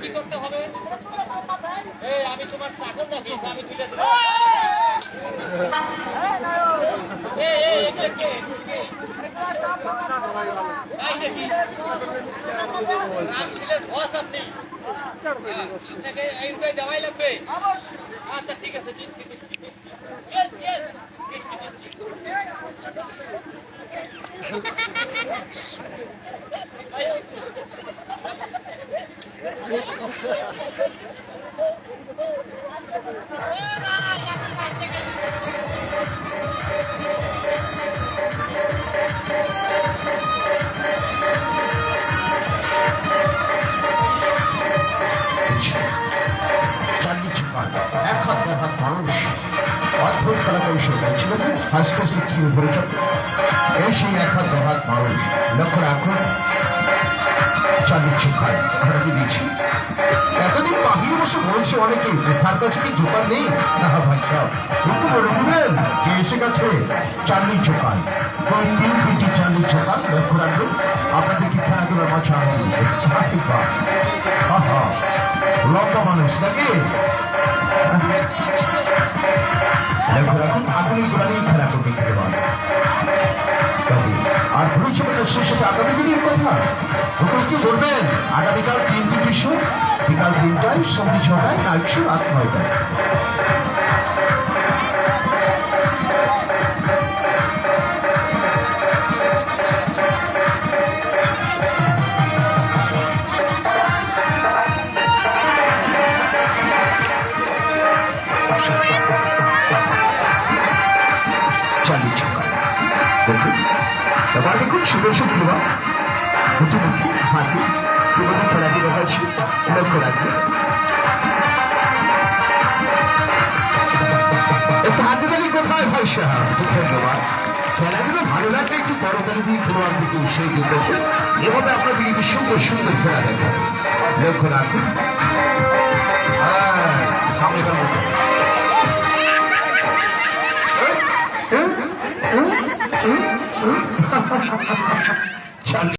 কি করতে হবে? আমি তোমার চাকর নাকি? আমি তুলে দেবো। দেওয়াই লাগবে। আচ্ছা ঠিক আছে, দিচ্ছি দিচ্ছি। এক হাত দেড় হাত মানুষ অদ্ভুত খেলা কৌশল হয়েছিল, আস্তে আস্তে কি উপরে চলবে। এই সেই এক হাত দেড় হাত মানুষ লক্ষ্য রাখুন চাঁদির ছোপায় আমরা কি দিচ্ছি। এতদিন বাহির বসে বলছে অনেকে যে স্যার কাছে কি দোকান নেই। না ভাই সাহেব একটু বলে দিবেন যে এসে গেছে চাঁদির চোকান। ওই তিনটি চাঁদির চোকান লক্ষ্য রাখবেন। আপনাদেরকে খেলাধুলার মাঝে আনন্দ লম্বা মানুষ নাকি লক্ষ্য রাখুন। আগুনের গোড়ালেই খেলা করবে খেতে পারেন। আর পরিচালনার শেষে আগামী দিনের কথা ওকে কি বলবেন? আগামীকাল 3টি শো, বিকাল 3টায়, সন্ধ্যে 6টায়, নাইট শো রাত 9টায়। এবার দেখুন সুদর্শন প্রভা মুখোমুখি হাতে প্রবন্ধ খেলাটি দেখাচ্ছি, লক্ষ্য রাখবে। একটু হাতে তালি কোথায় ভাই সাহেব? ধন্যবাদ। খেলাধুলো ভালো লাগলে একটু করতালি দিয়ে খেলোয়াড় দিকে উৎসাহিত করবে। এভাবে আপনাদের একটু সুন্দর সুন্দর খেলা দেখাবে, লক্ষ্য রাখুন। সামনে